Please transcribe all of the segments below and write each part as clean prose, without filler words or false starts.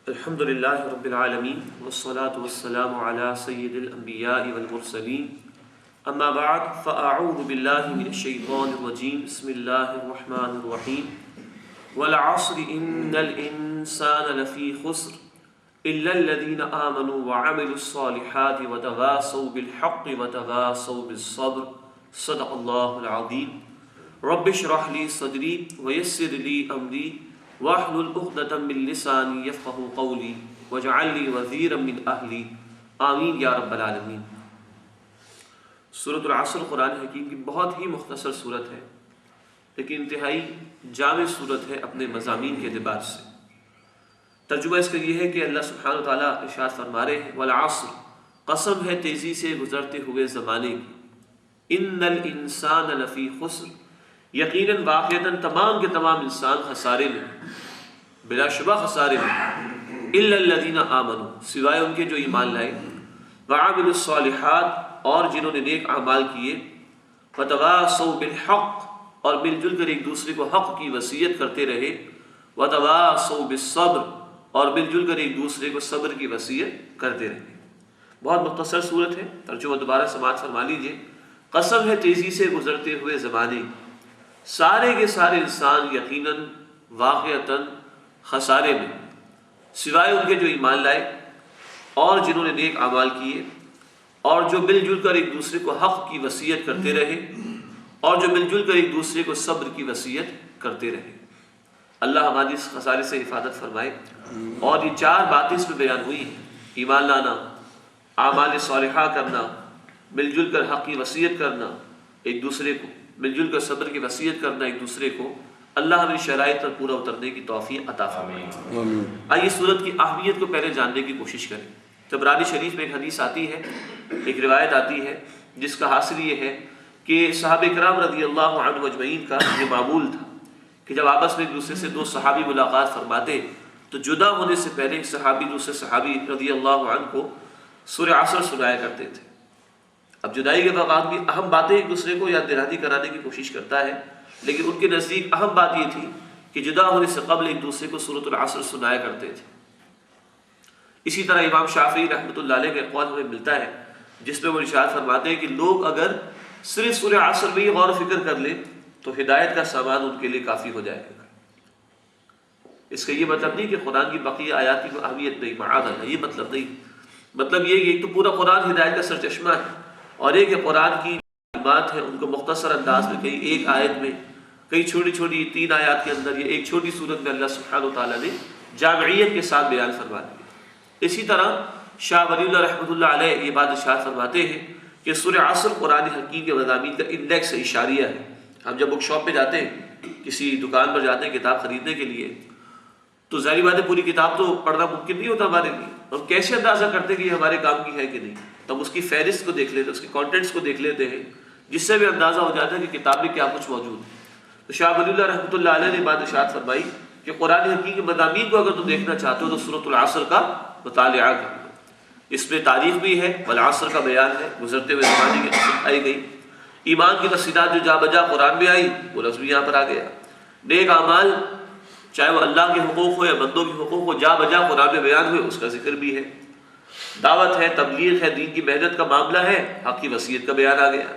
الحمد للہ رب العالمین والصلاة والسلام علی سید الانبیاء والمرسلین اما بعد فاعوذ باللہ من الشیطان الرجیم بسم اللہ الرحمن الرحیم والعصر ان الانسان لفی خسر الا الذین آمنوا وعملوا الصالحات وتواصوا بالحق وتواصوا بالصبر صدق اللہ العظیم رب اشرح لی صدری ویسر لی امری واحلل عقدۃ من لسانی یفقهوا قولی واجعل لی وزیرا من اہلی آمین یا رب العالمین۔ سورۃ العصر قرآن حکیم کی بہت ہی مختصر سورت ہے، لیکن انتہائی جامع سورت ہے اپنے مضامین کے اعتبار سے۔ ترجمہ اس کا یہ ہے کہ اللہ سبحانہ وتعالیٰ ارشاد فرما رہے ہیں والعصر، قسم ہے تیزی سے گزرتے ہوئے زمانے کی، ان الانسان لفی خسر، یقیناً واقعتاً تمام کے تمام انسان خسارے میں، بلا شبہ خسارے میں، الا الذین آمنوا، سوائے ان کے جو ایمان لائے، وعملوا الصالحات، اور جنہوں نے نیک اعمال کیے، وتواصوا بالحق، اور مل جل کر ایک دوسرے کو حق کی وصیت کرتے رہے، وتواصوا بالصبر، اور مل جل کر ایک دوسرے کو صبر کی وصیت کرتے رہے۔ بہت مختصر صورت ہے، ترجمہ دوبارہ سماعت فرما لیجئے۔ قسم ہے تیزی سے گزرتے ہوئے زمانے، سارے کے سارے انسان یقیناً واقعتاً خسارے میں، سوائے ان کے جو ایمان لائے اور جنہوں نے نیک اعمال کیے، اور جو مل جل کر ایک دوسرے کو حق کی وصیت کرتے رہے، اور جو مل جل کر ایک دوسرے کو صبر کی وصیت کرتے رہے۔ اللہ ہماری اس خسارے سے حفاظت فرمائے۔ اور یہ چار باتیں اس میں بیان ہوئی ہیں، ایمان لانا، اعمال صالحہ کرنا، مل جل کر حق کی وصیت کرنا ایک دوسرے کو، مل جل کر صبر کی وصیت کرنا ایک دوسرے کو۔ اللہ ہمیں شرائط پر پورا اترنے کی توفیق عطا فرمائے۔ آئیے سورت کی اہمیت کو پہلے جاننے کی کوشش کریں۔ طبرانی شریف میں ایک حدیث آتی ہے، ایک روایت آتی ہے، جس کا حاصل یہ ہے کہ صحابہ کرام رضی اللہ عنہ اجمعین کا یہ معمول تھا کہ جب آپس میں ایک دوسرے سے دو صحابی ملاقات فرماتے تو جدا ہونے سے پہلے ایک صحابی دوسرے صحابی رضی اللہ عنہ کو سورہ عصر سنایا کرتے تھے۔ اب جدائی کے وقت بھی اہم باتیں ایک دوسرے کو یاد دہانی کرانے کی کوشش کرتا ہے، لیکن ان کے نزدیک اہم بات یہ تھی کہ جدا ہونے سے قبل ایک دوسرے کو سورۃ العصر سنایا کرتے تھے۔ اسی طرح امام شافعی رحمۃ اللہ علیہ کا قول ہمیں ملتا ہے جس میں وہ ارشاد فرماتے ہیں کہ لوگ اگر صرف سورہ عصر میں ہی غور و فکر کر لیں تو ہدایت کا سامان ان کے لیے کافی ہو جائے گا۔ اس کا یہ مطلب نہیں کہ قرآن کی بقیہ آیات کی اہمیت نہیں، معاذ اللہ، یہ مطلب نہیں۔ مطلب یہ کہ ایک تو پورا قرآن ہدایت کا سرچشمہ ہے، اور ایک کہ قرآن کی بات ہے ان کو مختصر انداز میں کئی ایک آیت میں، کئی چھوٹی چھوٹی 3 آیات کے اندر، یا ایک چھوٹی صورت میں اللہ سبحانہ وتعالیٰ نے جامعیت کے ساتھ بیان فرما دیا۔ اسی طرح شاہ ولی اللہ رحمۃ اللہ علیہ یہ بات ارشاد فرماتے ہیں کہ سورہ عصر قرآن حکیم کے مضامین کا انڈیکس اشاریہ ہے۔ ہم جب بک شاپ پہ جاتے ہیں، کسی دکان پر جاتے ہیں کتاب خریدنے کے لیے، تو ظاہری بات ہے پوری کتاب تو پڑھنا ممکن نہیں ہوتا ہمارے لیے، ہم کیسے اندازہ کرتے ہیں کہ یہ ہمارے کام کی ہے کہ نہیں؟ تو ہم اس کی فہرست کو دیکھ لیتے ہیں، اس کے کانٹینٹس کو دیکھ لیتے ہیں، جس سے بھی اندازہ ہو جاتا ہے کہ کتاب میں کیا کچھ موجود ہے۔ تو شاہ ولی اللہ رحمۃ اللہ علیہ نے بات ارشاد فرمائی کہ قرآن حکیم کے مضامین کو اگر تم دیکھنا چاہتے ہو تو سورۃ العصر کا مطالعہ کرو۔ اس میں تاریخ بھی ہے، والعصر کا بیان ہے، گزرتے ہوئے زمانے کی قسم آئی گئی، ایمان کی تفصیلات جو جا بجا قرآن میں آئی وہ لفظ بھی یہاں پر آ گیا، نیک اعمال چاہے وہ اللہ کے حقوق ہو یا بندوں کے حقوق ہو جا بجا قرآن میں بیان ہوئے، اس کا ذکر بھی ہے، دعوت ہے، تبلیغ ہے، دین کی محنت کا معاملہ ہے، حق کی وصیت کا بیان آ گیا،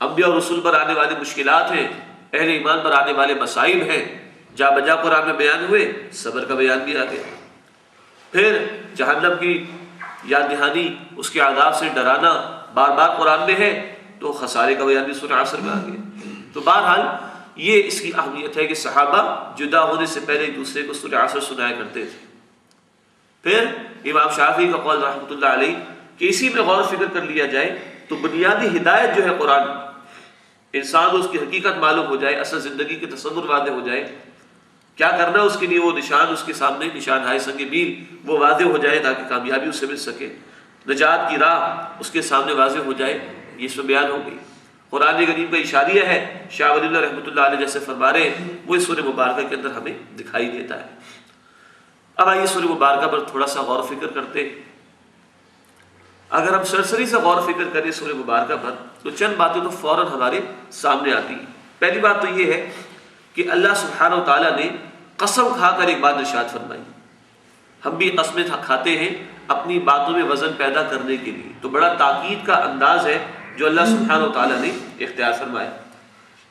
انبیاء اور رسول پر آنے والی مشکلات ہیں، اہل ایمان پر آنے والے مصائب ہیں، جا بجا قرآن میں بیان ہوئے، صبر کا بیان بھی آ گیا، پھر جہنم کی یاد دہانی، اس کے عذاب سے ڈرانا بار بار قرآن میں ہے، تو خسارے کا بیان بھی سورہ عصر میں آ گیا۔ تو بہرحال یہ اس کی اہمیت ہے کہ صحابہ جدا ہونے سے پہلے ایک دوسرے کو سورہ عصر سنایا کرتے تھے۔ پھر امام شافعی کا قول رحمۃ اللہ علیہ کہ اسی میں غور و فکر کر لیا جائے تو بنیادی ہدایت جو ہے قرآن، انسان کو اس کی حقیقت معلوم ہو جائے، اصل زندگی کے تصور واضح ہو جائے، کیا کرنا اس کے لیے وہ نشان اس کے سامنے، نشان ہائے سنگ میل وہ واضح ہو جائے تاکہ کامیابی اسے مل سکے، نجات کی راہ اس کے سامنے واضح ہو جائے، یہ اس میں بیان ہو گئی۔ قرآن کریم کا اشاریہ ہے، شاہ ولی اللہ رحمۃ اللہ علیہ جیسے فرما رہے ہیں، وہ اس سورہ مبارکہ کے اندر ہمیں دکھائی دیتا ہے۔ اب آئیے سورہ مبارکہ پر تھوڑا سا غور و فکر کرتے ہیں۔ اگر ہم سرسری سے غور و فکر کریں سورہ مبارکہ پر تو چند باتیں تو فوراً ہمارے سامنے آتی ہیں۔ پہلی بات تو یہ ہے کہ اللہ سبحانہ و تعالیٰ نے قسم کھا کر ایک بات ارشاد فرمائی ہم بھی قسمیں کھاتے ہیں اپنی باتوں میں وزن پیدا کرنے کے لیے. تو بڑا تاکید کا انداز ہے جو اللہ سبحانہ و تعالیٰ نے اختیار فرمایا.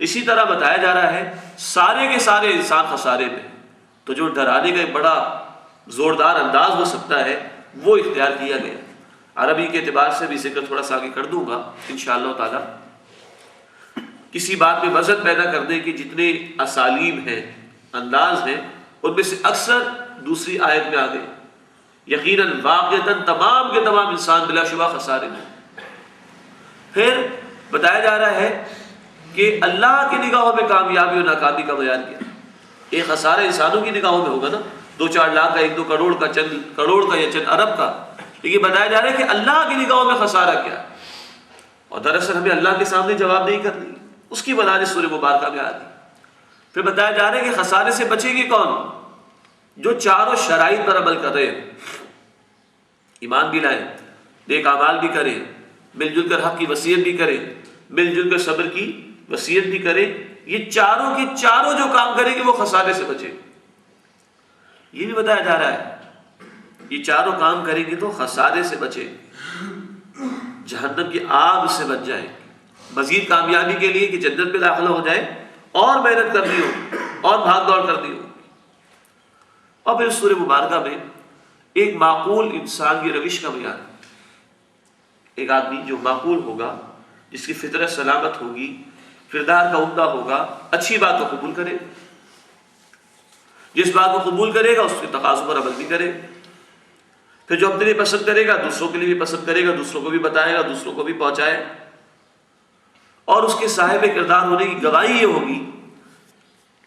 اسی طرح بتایا جا رہا ہے سارے کے سارے انسان خسارے میں. تو جو ڈرانے کا ایک بڑا زوردار انداز ہو سکتا ہے وہ اختیار کیا گیا. عربی کے اعتبار سے بھی ذکر تھوڑا سا آگے کر دوں گا انشاءاللہ تعالیٰ. کسی بات میں وزن پیدا کرنے کے جتنے اسالیب ہیں، انداز ہیں، ان میں سے اکثر دوسری آیت میں آ گئے. یقیناً واقعتاً تمام کے تمام انسان بلا شبہ خسارے میں. پھر بتایا جا رہا ہے کہ اللہ کی نگاہوں میں کامیابی اور ناکامی کا بیان کیا. ایک خسارہ انسانوں کی نگاہوں میں ہوگا نا، 2-4 لاکھ کا، 1-2 کروڑ کا، چند کروڑ کا یا چند ارب کا. لیکن بتایا جا رہا ہے کہ اللہ کی نگاہوں میں خسارہ کیا. اور دراصل ہمیں اللہ کے سامنے جواب نہیں کرنی، اس کی وضاحت سورہ مبارکہ میں آ گئی. پھر بتایا جا رہا ہے کہ خسارے سے بچے گی کون؟ جو چاروں شرائط پر عمل کر رہے ہیں، ایمان بھی لائیں، نیک اعمال بھی کریں، مل جل کر حق کی وصیت بھی کریں، مل جل کر صبر کی وصیت بھی کریں. یہ چاروں کے چاروں جو کام کریں گے وہ خسارے سے بچے. یہ بھی بتایا جا رہا ہے یہ چاروں کام کریں گے تو خسارے سے بچے، جہنم کی آگ سے بچ جائیں. مزید کامیابی کے لیے کہ جنت میں داخلہ ہو جائے اور محنت کرنی ہو اور بھاگ دوڑ کرنی ہو. اور پھر سورہ مبارکہ میں ایک معقول انسان کی روش کا بیان. ایک آدمی جو معقول ہوگا، جس کی فطرت سلامت ہوگی، کردار کا عمدہ ہوگا، اچھی بات کو قبول کرے، جس بات کو قبول کرے گا اس کے تقاضوں پر عمل بھی کرے. پھر جو اپنے لیے پسند کرے گا دوسروں کے لیے بھی پسند کرے گا، دوسروں کو بھی بتائے گا، دوسروں کو بھی پہنچائے. اور اس کے صاحب کردار ہونے کی گواہی یہ ہوگی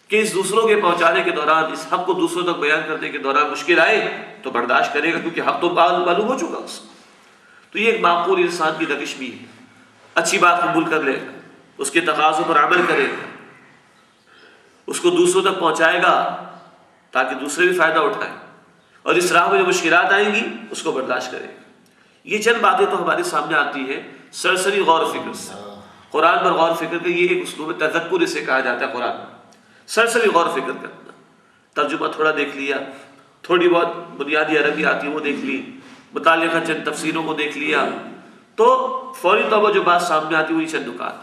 کہ اس دوسروں کے پہنچانے کے دوران، اس حق کو دوسروں تک بیان کرنے کے دوران مشکل آئے تو برداشت کرے گا، کیونکہ حق تو معلوم ہو چکا اس کو. تو یہ ایک معقول انسان کی روش بھی ہے. اچھی بات قبول کر لے گا، اس کے تقاضوں پر عمل کرے گا، اس کو دوسروں تک پہنچائے گا تاکہ دوسرے بھی فائدہ اٹھائیں، اور اس راہ میں جو مشکلات آئیں گی اس کو برداشت کرے گا. یہ چند باتیں تو ہمارے سامنے آتی ہیں سرسری غور و فکر سے. قرآن پر غور و فکر کا یہ ایک اسلوب تذکر اسے کہا جاتا ہے. قرآن سرسری غور و فکر کرنا، ترجمہ تھوڑا دیکھ لیا، تھوڑی بہت بنیادی عربی آتی ہے وہ دیکھ لی، متعلقہ چند تفسیروں کو دیکھ لیا، تو فوری طور پر جو بات سامنے آتی ہے وہی چند نکات.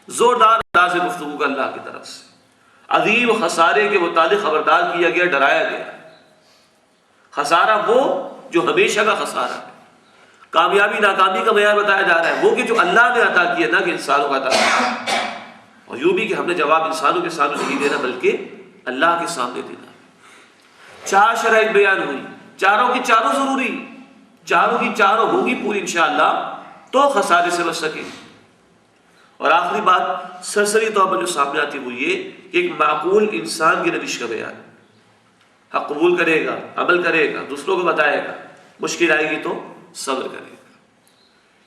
زوردار انداز گفتگو کا اللہ کی طرف سے عظیم خسارے کے متعلق خبردار کیا گیا، ڈرایا گیا. خسارہ وہ جو ہمیشہ کا خسارہ ہے. کامیابی ناکامی کا معیار بتایا جا رہا ہے وہ کہ جو اللہ نے عطا کیا، نہ کہ انسانوں کا عطا کیا. اور یوں بھی کہ ہم نے جواب انسانوں کے سامنے نہیں دینا بلکہ اللہ کے سامنے دینا. 4 شرائط بیان ہوئی، چاروں کی چاروں ضروری، چاروں کی چاروں ہوگی پوری انشاءاللہ تو خسارے سے بچ سکے. اور آخری بات سرسری طور پر جو سامنے آتی وہ یہ کہ ایک معقول انسان کی روش کا بیان. حق قبول کرے گا، عمل کرے گا، دوسروں کو بتائے گا، مشکل آئے گی تو صبر کرے گا.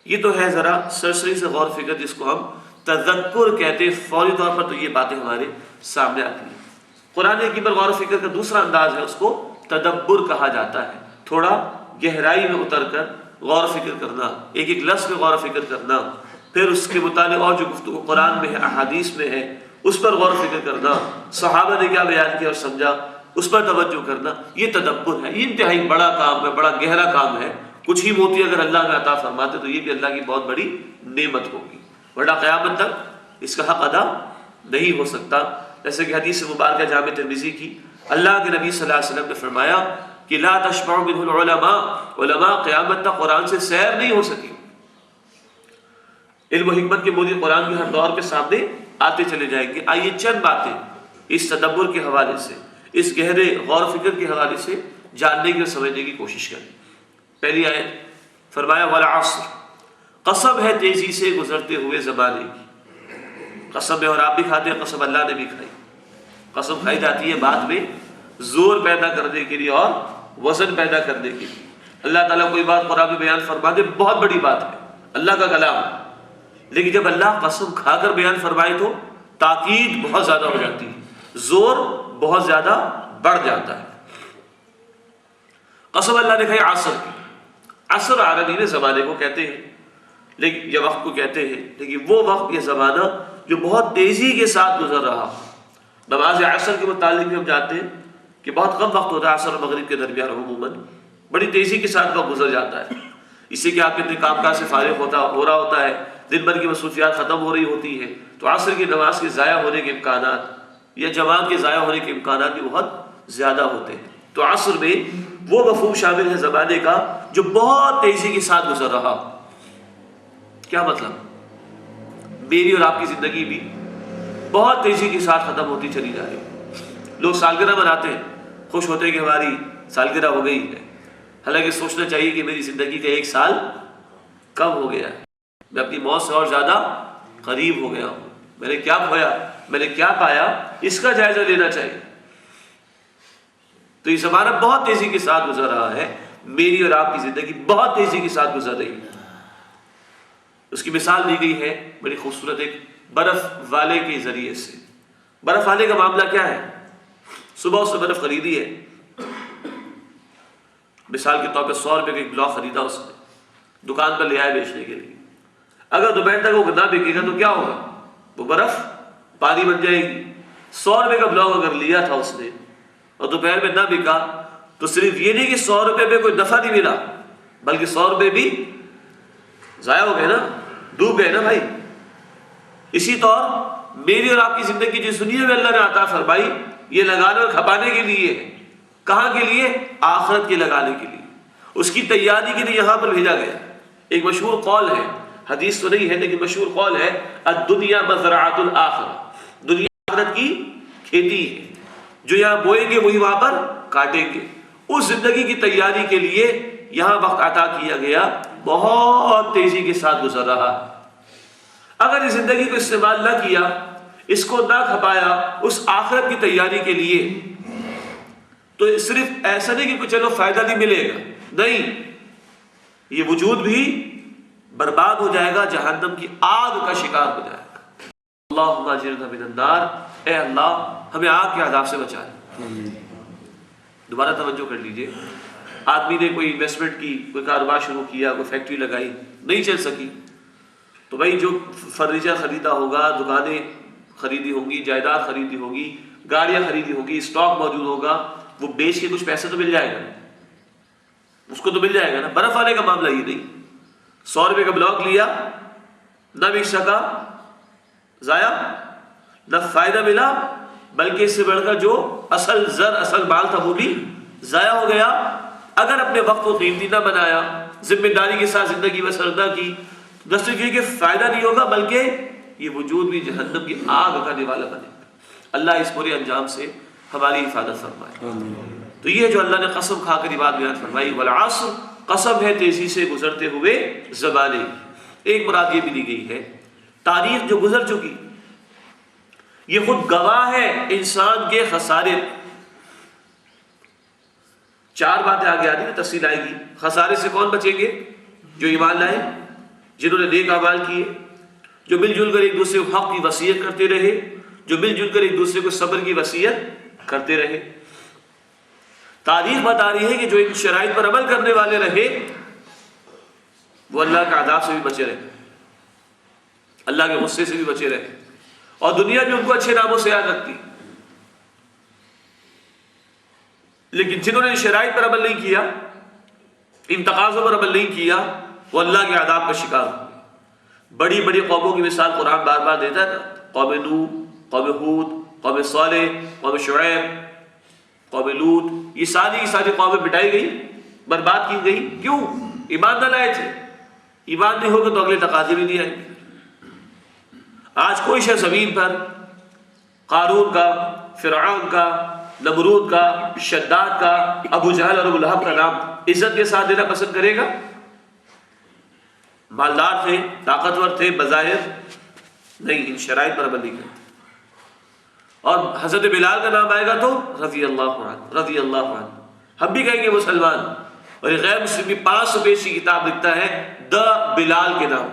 یہ تو ہے ذرا سرسری سے غور فکر جس کو ہم تذکر کہتے ہیں. فوری طور پر تو یہ باتیں ہمارے سامنے آتی ہیں. قرآن حکیم پر غور و فکر کا دوسرا انداز ہے، اس کو تدبر کہا جاتا ہے. تھوڑا گہرائی میں اتر کر غور و فکر کرنا، ایک ایک لفظ میں غور و فکر کرنا، پھر اس کے متعلق اور جو گفتگو قرآن میں ہے، احادیث میں ہے، اس پر غور و فکر کرنا، صحابہ نے کیا بیان کیا اور سمجھا اس پر توجہ کرنا. یہ تدبر ہے. یہ انتہائی بڑا کام ہے، بڑا گہرا کام ہے. کچھ ہی موتی اگر اللہ نے عطا فرماتے تو یہ بھی اللہ کی بہت بڑی نعمت ہوگی، ورنہ قیامت تک اس کا حق ادا نہیں ہو سکتا. جیسے کہ حدیث مبارکہ جامع ترمذی کی، اللہ کے نبی صلی اللہ علیہ وسلم نے فرمایا کہ لا تشبع منہ العلماء، علماء قیامت تک قرآن سے سیر نہیں ہو سکی. علم و حکمت کے موجود قرآن کے ہر دور کے سامنے آتے چلے جائیں گے. آئیے چند باتیں اس تدبر کے حوالے سے، اس گہرے غور و فکر کے حوالے سے جاننے کی اور سمجھنے کی کوشش کریں. پہلی آیت فرمایا والعصر، قسم ہے تیزی سے گزرتے ہوئے زمانے کی. قسم ہے، اور آپ بھی کھاتے ہیں، قسم اللہ نے بھی کھائی. قسم کھائی جاتی ہے بات میں زور پیدا کرنے کے لیے اور وزن پیدا کرنے کے لیے. اللہ تعالیٰ کوئی بات قرآن میں بیان فرما دے بہت بڑی بات ہے، اللہ کا کلام ہے. لیکن جب اللہ قسم کھا کر بیان فرمائے تو تاکید بہت زیادہ ہو جاتی ہے، زور بہت زیادہ بڑھ جاتا ہے. قسم اللہ نے کہا عصر کی. عصر عربی میں زمانے کو کہتے ہیں، لیکن یہ وقت کو کہتے ہیں، لیکن وہ وقت، یہ زمانہ جو بہت تیزی کے ساتھ گزر رہا. نماز عصر کے متعلق بھی ہم جانتے ہیں کہ بہت کم وقت ہوتا ہے عصر اور مغرب کے درمیان عموماً. بڑی تیزی کے ساتھ وقت گزر جاتا ہے، اس سے کہ آپ کے کام کاج سے فارغ ہو رہا ہوتا ہے، دن بھر کی مصروفیات ختم ہو رہی ہوتی ہیں، تو عصر کی نماز کے ضائع ہونے کے امکانات یا جماعت کے ضائع ہونے کے امکانات بھی بہت زیادہ ہوتے ہیں۔ تو عصر میں وہ مفہوم شامل ہے زمانے کا جو بہت تیزی کے ساتھ گزر رہا ہو۔ کیا مطلب؟ میری اور آپ کی زندگی بھی بہت تیزی کے ساتھ ختم ہوتی چلی جا رہی ہے۔ لوگ سالگرہ مناتے ہیں، خوش ہوتے ہیں کہ ہماری سالگرہ ہو گئی ہے، حالانکہ سوچنا چاہیے کہ میری زندگی کا 1 سال کم ہو گیا ہے، میں اپنی موت سے اور زیادہ قریب ہو گیا ہوں، میں نے کیا کھویا، میں نے کیا پایا، اس کا جائزہ لینا چاہیے۔ تو یہ زمانہ بہت تیزی کے ساتھ گزر رہا ہے، میری اور آپ کی زندگی بہت تیزی کے ساتھ گزر رہی ہے۔ اس کی مثال دی گئی ہے بڑی خوبصورت ایک برف والے کے ذریعے سے۔ برف والے کا معاملہ کیا ہے؟ صبح اس نے برف خریدی ہے، مثال کے طور پہ 100 روپے کا ایک بلاک خریدا اس نے، دکان پر لے آئے بیچنے کے لیے۔ اگر دوپہر تک وہ نہ بکے گا تو کیا ہوگا؟ وہ برف پانی بن جائے گی۔ 100 روپے کا بلاک اگر لیا تھا اس نے اور دوپہر میں نہ بکا تو صرف یہ نہیں کہ 100 روپے پہ کوئی نفع نہیں ملا، بلکہ 100 روپے بھی ضائع ہو گئے نا، ڈوب گئے نا بھائی۔ اسی طور میری اور آپ کی زندگی جس دنیا میں اللہ نے عطا فرمائی، یہ لگانے اور کھپانے کے لیے ہے۔ کہاں کے لیے؟ آخرت کے لگانے کے لیے، اس کی تیاری کے لیے یہاں پر بھیجا گیا۔ ایک مشہور قول ہے، حدیث تو نہیں ہے لیکن مشہور قول ہے، الدنیا مزرعۃ الآخرہ، دنیا آخرت کی کھیتی ہے، جو یہاں بوئیں گے وہی وہاں پر کاٹیں گے۔ اس زندگی کی تیاری کے لیے یہاں وقت عطا کیا گیا، بہت تیزی کے ساتھ گزر رہا ہے۔ اگر اس زندگی کو استعمال نہ کیا، اس کو نہ کھپایا اس آخرت کی تیاری کے لیے، تو صرف ایسا نہیں کہ چلو فائدہ نہیں ملے گا، نہیں، یہ وجود بھی برباد ہو جائے گا، جہنم کی آگ کا شکار ہو جائے گا۔ اللہم اجرنا من النار، اے اللہ ہمیں آگ کے عذاب سے بچائے۔ دوبارہ توجہ کر لیجئے، آدمی نے کوئی انویسٹمنٹ کی، کوئی کاروبار شروع کیا، کوئی فیکٹری لگائی، نہیں چل سکی، تو بھائی جو فرنیچر خریدا ہوگا، دکانیں خریدی ہوں گی، جائیداد خریدی ہوگی، گاڑیاں خریدی ہوگی، اسٹاک موجود ہوگا، وہ بیچ کے کچھ پیسے تو مل جائے گا، اس کو تو مل جائے گا نا۔ برف والے کا معاملہ یہ نہیں، 100 روپے کا بلاک لیا، نہ بیچ سکا، ضائع، نہ فائدہ ملا، بلکہ اس سے بڑھ کر جو اصل زر اصل مال تھا وہ بھی ضائع ہو گیا۔ اگر اپنے وقت کو قیمتی نہ بنایا، ذمہ داری کے ساتھ زندگی بسر نہ کی، نہ صرف یہ کہ فائدہ نہیں ہوگا بلکہ یہ وجود بھی جہنم کی آگ کا نوالا بنے گا۔ اللہ اس پورے انجام سے ہماری حفاظت فرمائے۔ تو یہ جو اللہ نے قسم کھا کر یہ بات بیان فرمائی، والعصر، قسم ہے تیزی سے گزرتے ہوئے زمانے۔ ایک مراد یہ بھی دی گئی ہے، تاریخ جو گزر چکی یہ خود گواہ ہے انسان کے خسارے۔ 4 باتیں آگے آ رہی ہیں، تفصیل آئے گی۔ خسارے سے کون بچیں گے؟ جو ایمان لائے، جنہوں نے نیک اعمال کیے، جو مل جل کر ایک دوسرے کو حق کی وصیت کرتے رہے، جو مل جل کر ایک دوسرے کو صبر کی وصیت کرتے رہے۔ تاریخ بتا رہی ہے کہ جو ان شرائط پر عمل کرنے والے رہے وہ اللہ کے عذاب سے بھی بچے رہے، اللہ کے غصے سے بھی بچے رہے، اور دنیا بھی ان کو اچھے ناموں سے یاد رکھتی۔ لیکن جنہوں نے شرائط پر عمل نہیں کیا، ان تقاضوں پر عمل نہیں کیا، وہ اللہ کے عذاب کا شکار ہوئے۔ بڑی بڑی قوموں کی مثال قرآن بار بار دیتا ہے نا، قوم نوح، قوم ہود، قوم صالح، قوم شعیب، قوم لوط، یہ ساری کی ساری قومیں مٹائی گئی، برباد کی گئی۔ کیوں؟ ایمان نہ لائے تھے۔ ایمان نہیں ہوگا تو اگلے تقاضے بھی نہیں آئیں گے۔ آج کوئی شخص زمین پر قارون کا، فرعون کا، نمرود کا، شداد کا، ابو جہل اور ابو لہب کا نام عزت کے ساتھ دینا پسند کرے گا؟ مالدار تھے، طاقتور تھے بظاہر، نہیں، ان شرائط پر عمل نہیں کرتے۔ اور حضرت بلال کا نام آئے گا تو رضی اللہ عنہ، رضی اللہ عنہ، ہم بھی کہیں گے مسلمان۔ اور یہ غیر مسلم 500 پیج کی کتاب لکھتا ہے دا بلال کے نام،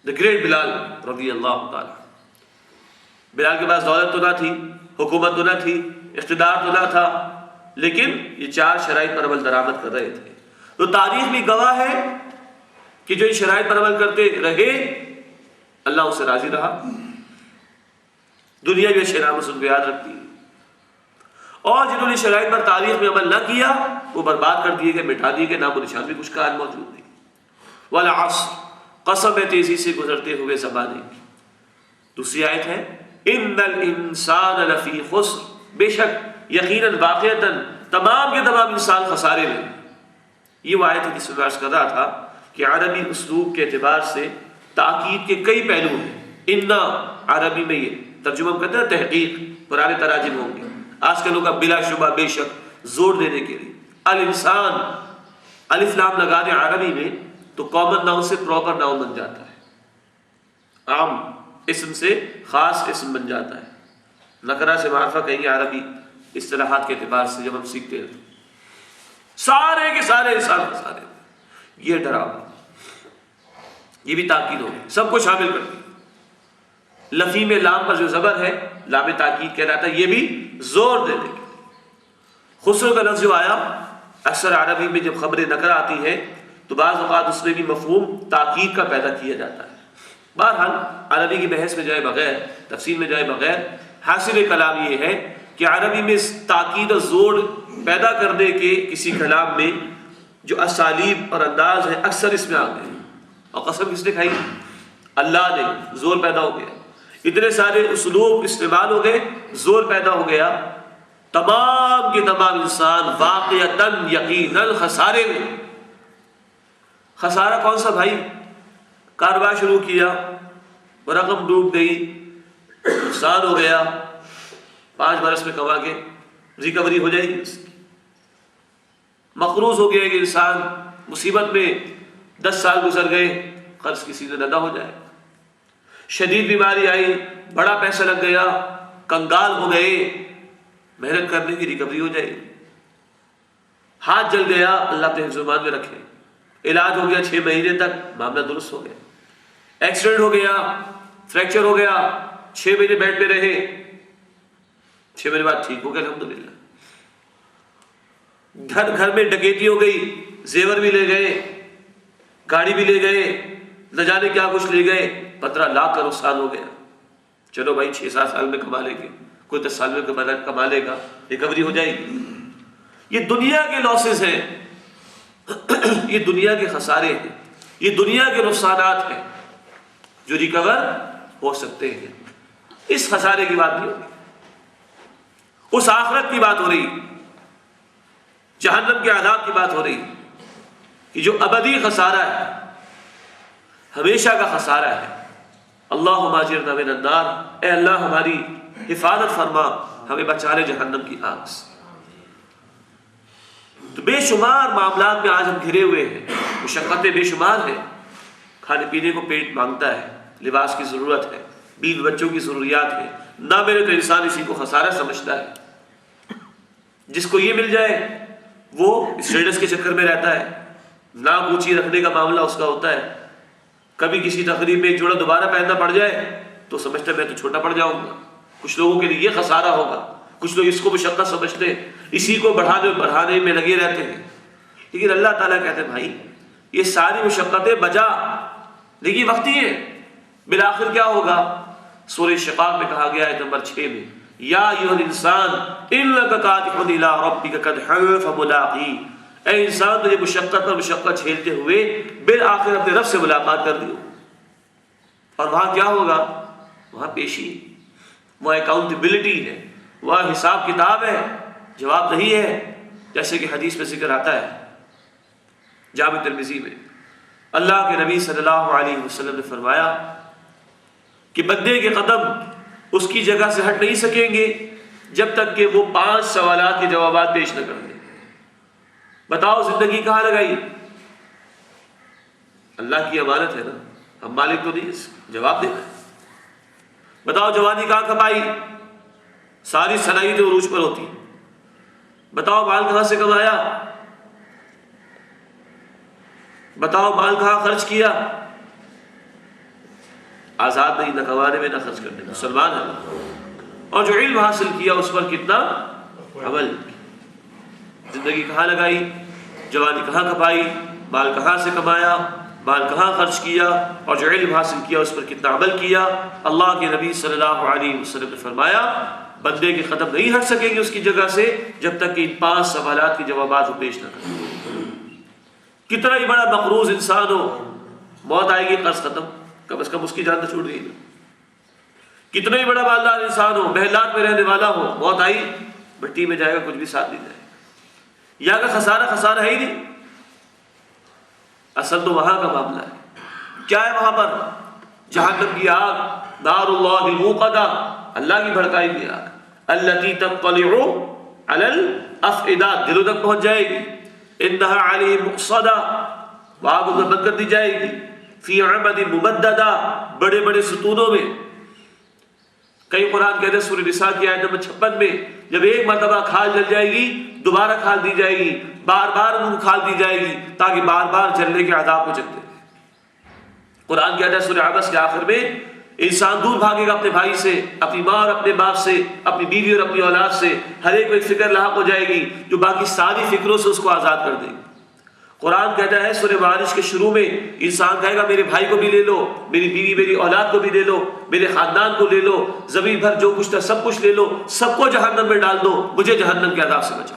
دا گریٹ بلال رضی اللہ تعالی۔ بلال کے پاس دولت تو نہ تھی، حکومت تو نہ تھی، اقتدار تو نہ تھا، لیکن یہ 4 شرائط پر عمل درآمد کر رہے تھے۔ تو تاریخ بھی گواہ ہے کہ جو ان شرائط پر عمل کرتے رہے اللہ اس سے راضی رہا، دنیا بھی اچھے نام سے ان کو یاد رکھتی ہے۔ اور جنہوں نے شرائط پر تاریخ میں عمل نہ کیا وہ برباد کر دیے گئے، مٹا دیے گئے، نام و نشان بھی کچھ کا موجود نہیں۔ والعصر، قسم ہے تیزی سے گزرتے ہوئے زمانے کی۔ دوسری آیت ہے ان الانسان لفی خسر، بے شک یقیناً واقعتاً تمام کے تمام انسان خسارے میں۔ یہ وہ آیت ہے جس میں عرض کر رہا تھا کہ عربی اسلوب کے اعتبار سے تاکید کے کئی پہلو ہیں۔ انا عربی میں یہ ترجمہ ہم کہتے ہیں تحقیق، پرانے تراجم ہوں گے، آج کل کا بلا شبہ بے شک زور دینے کے لیے۔ الانسان الف لام لگا دیں عربی میں تو کامن ناؤن سے پراپر ناؤن بن جاتا ہے، عام اسم سے خاص اسم بن جاتا ہے۔ نکرہ سے معرفہ کہیں گے عربی اصطلاحات کے اعتبار سے جب ہم سیکھتے ہیں، سارے کے سارے انسان سارے، یہ ڈراوا، یہ بھی تاکید ہوگی، سب کو شامل کرتی ہے۔ لفی میں لام پر جو زبر ہے، لام تاکید کہہ رہا تھا، یہ بھی زور دینے کے۔ خسر کا لفظ جو آیا، اکثر عربی میں جب خبر نکرہ آتی ہے تو بعض اوقات اس میں بھی مفہوم تاکید کا پیدا کیا جاتا ہے۔ بہرحال عربی کی بحث میں جائے بغیر، تفصیل میں جائے بغیر، حاصل کلام یہ ہے کہ عربی میں تاکید اور زور پیدا کرنے کے کسی کلام میں جو اسالیب اور انداز ہیں اکثر اس میں آ گئے۔ اور قسم کس نے کھائی؟ اللہ نے، زور پیدا ہو گیا، اتنے سارے اسلوب استعمال ہو گئے، زور پیدا ہو گیا، تمام کے تمام انسان واقعتاً یقیناً خسارے میں۔ خسارہ کون سا بھائی؟ کاروبار شروع کیا، رقم ڈوب گئی، نقصان ہو گیا، 5 برس میں کما کے ریکوری ہو جائے گی اس کی۔ مقروض ہو گیا کہ انسان مصیبت میں 10 سال گزر گئے، قرض کسی نے ادا ہو جائے۔ شدید بیماری آئی، بڑا پیسہ لگ گیا، کنگال ہو گئے، محنت کرنے کی ریکوری ہو جائے گی۔ ہاتھ جل گیا، اللہ اپنے حفظ و ایمان میں رکھے، علاج ہو گیا 6 مہینے تک، معاملہ درست ہو گیا۔ ایکسیڈنٹ ہو گیا، فریکچر ہو گیا، 6 مہینے بیڈ پہ رہے، 6 مہینے بعد ٹھیک ہو گیا الحمدللہ۔ گھر میں ڈکیتی ہو گئی، زیور بھی لے گئے، گاڑی بھی لے گئے، نہ جانے کیا کچھ لے گئے، 15 لاکھ کا نقصان ہو گیا۔ چلو بھائی 6-7 سال میں کما لیں گے، کوئی 10 سال میں کما لے گا، ریکوری ہو جائے گی۔ یہ دنیا کے لاسز ہیں، یہ دنیا کے خسارے ہیں، یہ دنیا کے نقصانات ہیں جو ریکور ہو سکتے ہیں۔ اس خسارے کی بات نہیں ہوگی، اس آخرت کی بات ہو رہی، جہنم کے عذاب کی بات ہو رہی کہ جو ابدی خسارہ ہے، ہمیشہ کا خسارہ ہے۔ اللہم اجرنا من النار، اے اللہ ہماری حفاظت فرما، ہمیں بچا لے جہنم کی آگ سے۔ تو بے شمار معاملات میں آج ہم گھرے ہوئے ہیں، مشقتیں بے شمار ہیں، کھانے پینے کو پیٹ مانگتا ہے، لباس کی ضرورت ہے، بیوی بچوں کی ضروریات ہے، نہ میرے تو انسان اسی کو خسارہ سمجھتا ہے۔ جس کو یہ مل جائے وہ اسٹیٹس کے چکر میں رہتا ہے، ناک اونچی رکھنے کا معاملہ اس کا ہوتا ہے۔ کبھی کسی تقریب میں ایک جوڑا دوبارہ پہننا پڑ جائے تو سمجھتا ہے میں تو چھوٹا پڑ جاؤں گا۔ کچھ لوگوں کے لیے یہ خسارہ ہوگا، کچھ لوگ اس کو مشقت سمجھتے ہیں، اسی کو بڑھانے میں لگے رہتے ہیں۔ لیکن اللہ تعالیٰ کہتے ہیں بھائی یہ ساری مشقتیں بجا، لیکن وقتی ہیں، بالآخر کیا ہوگا؟ سورہ شقاق میں کہا گیا آیت نمبر 6 میں، یا ایھا الانسان انک کادح الی ربک کدحا فملاقیہ، اے انسان تجھے مشقت پر مشقت جھیلتے ہوئے بالآخر اپنے رب سے ملاقات کر دیو۔ اور وہاں کیا ہوگا؟ وہاں پیشی، وہاں اکاؤنٹیبلٹی ہے، وہاں حساب کتاب ہے، جواب نہیں ہے۔ جیسے کہ حدیث میں ذکر آتا ہے جامع ترمذی میں، اللہ کے نبی صلی اللہ علیہ وسلم نے فرمایا کہ بندے کے قدم اس کی جگہ سے ہٹ نہیں سکیں گے جب تک کہ وہ 5 سوالات کے جوابات پیش نہ کر دیں۔ بتاؤ زندگی کہاں لگائی؟ اللہ کی امانت ہے نا، ہم مالک تو نہیں، جواب دینا ہے۔ بتاؤ جوانی کہاں کمائی؟ ساری صلاحیتیں عروج پر ہوتی۔ بتاؤ مال کہاں سے کمایا؟ بتاؤ مال کہاں خرچ کیا؟ آزاد نہیں، نہ کمانے میں نہ خرچ کرنے میں، مسلمان ہے۔ اور جو علم حاصل کیا اس پر کتنا عمل، زندگی کہاں لگائی، جوانی کہاں کمائی، مال کہاں سے کمایا، مال کہاں خرچ کیا، اور جو علم حاصل کیا اس پر کتنا عمل کیا۔ اللہ کے نبی صلی اللہ علیہ وسلم نے فرمایا بندے کے قدم نہیں ہٹ سکیں گے اس کی جگہ سے جب تک کہ ان 5 سوالات کے جوابات وہ پیش نہ کریں۔ کتنا ہی بڑا مقروض انسان ہو، موت آئے گی قرض ختم، کم از کم اس کی جان تو چھوٹ گئی نا۔ کتنا ہی بڑا مالدار انسان ہو، محلات میں رہنے والا ہو، موت آئی مٹی میں جائے گا، کچھ بھی ساتھ نہیں جائے گا۔ یا کا خسارہ ہے ہی نہیں۔ اصل تو وہاں کا معاملہ ہے۔ کیا ہے وہاں پر؟ جہنم کی آگ، نار اللہ الموقدہ، اللہ کی بھڑکائی ہوئی آگ، التی تطلع علی الافئدہ، دلوں تک پہنچ جائے گی۔ انہا علیہم مؤصدہ، وہ آگ ان میں بند کر دی جائے گی، فی عمد ممددہ، بڑے بڑے ستونوں میں۔ کئی قرآن کہتے ہیں سورہ نساء کی آیت نمبر 56 میں، جب ایک مرتبہ کھال جل جائے گی دوبارہ کھال دی جائے گی، بار بار ان کو کھال دی جائے گی تاکہ بار بار جلنے کے عذاب کو چلتے رہے۔ قرآن کہتا ہے سورہ عبس کے آخر میں، انسان دور بھاگے گا اپنے بھائی سے، اپنی ماں اور اپنے باپ سے، اپنی بیوی اور اپنی اولاد سے، ہر ایک کو ایک فکر لاحق ہو جائے گی جو باقی ساری فکروں سے اس کو آزاد کر دے گی۔ قرآن کہتا ہے سورہ معارج کے شروع میں، انسان کہے گا میرے بھائی کو بھی لے لو، میری بیوی میری اولاد کو بھی لے لو، میرے خاندان کو لے لو، زمین بھر جو کچھ تھا سب کچھ لے لو، سب کو جہنم میں ڈال دو، مجھے جہنم کے عذاب سے بچا۔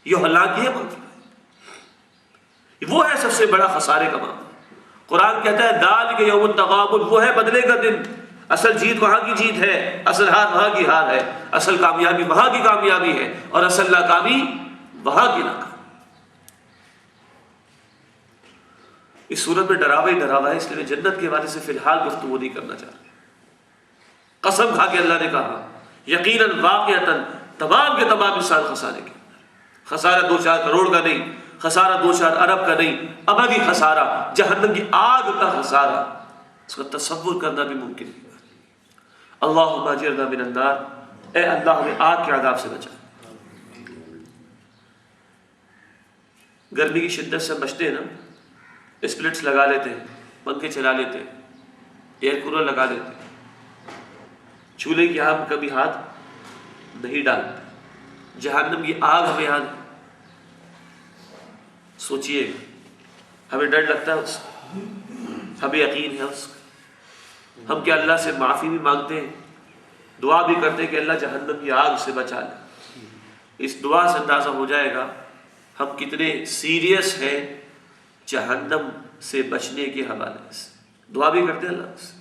یہ اللہ کی ہے بات، وہ ہے سب سے بڑا خسارے کا معاملہ۔ قرآن کہتا ہے ذالک یوم التغابن، وہ ہے بدلے کا دن۔ اصل جیت وہاں کی جیت ہے، اصل ہار وہاں کی ہار ہے، اصل کامیابی وہاں کی کامیابی ہے، اور اصل ناکامی وہاں کی ناکامی۔ اس صورت میں ڈراوا ہی ڈراوا ہے، اس لیے جنت کے حوالے سے فی الحال گفتگو نہیں کرنا چاہتے۔ قسم کھا کے اللہ نے کہا یقیناً واقعتاً تمام کے تمام انسان خسارے کے، خسارہ 2-4 کروڑ کا نہیں، خسارہ 2-4 ارب کا نہیں، ابدی خسارہ، جہنم کی آگ کا خسارہ، اس کا تصور کرنا بھی ممکن نہیں۔ اللہم اجرنا من النار، اے اللہ ہمیں آگ کے عذاب سے بچا۔ گرمی کی شدت سے بچتے ہیں نا، اسپلٹس لگا لیتے ہیں، پنکھے چلا لیتے ہیں، ایئر کولر لگا لیتے ہیں، چولہے کی آگ میں کبھی ہاتھ نہیں ڈالتے۔ جہنم کی آگ ہمیں یاد ہے، سوچئے ہمیں ڈر لگتا ہے اس کا، ہمیں یقین ہے اس کا، ہم کیا اللہ سے معافی بھی مانگتے ہیں، دعا بھی کرتے ہیں کہ اللہ جہنم کی آگ سے بچا لے۔ اس دعا سے اندازہ ہو جائے گا ہم کتنے سیریس ہیں جہنم سے بچنے کے حوالے سے۔ دعا بھی کرتے ہیں اللہ سے،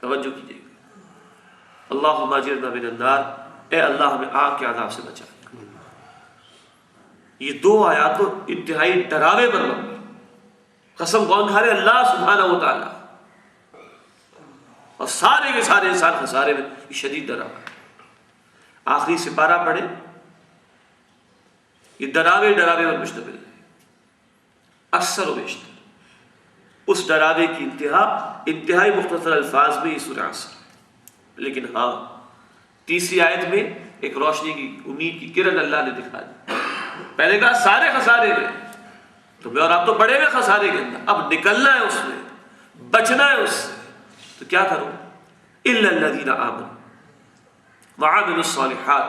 توجہ کیجیے گا، اللہم اجرنا من النار، اے اللہ ہمیں آگ کے عذاب سے بچا۔ یہ 2 آیات تو انتہائی ڈراوے پر مبنی، قسم کون کھا رہے؟ اللہ سبحانہ و تعالی، اور سارے کے سارے انسان خسارے میں، یہ شدید ڈراوا ہے۔ آخری سپارہ پڑھے، یہ ڈراوے پر مشتمل ہے، اکثر و بیشتر۔ اس ڈراوے کی انتہائی مختصر الفاظ میں یہ سورہ عصر، لیکن ہاں 3 آیت میں ایک روشنی کی امید کی کرن اللہ نے دکھا دی۔ پہلے کہا سارے خسارے میں، تو میں اور آپ تو پڑے ہوئے خسارے کے اندر، اب نکلنا ہے اس میں، بچنا ہے اس سے، تو کیا کرو؟ الا الذین آمنوا وعملوا الصالحات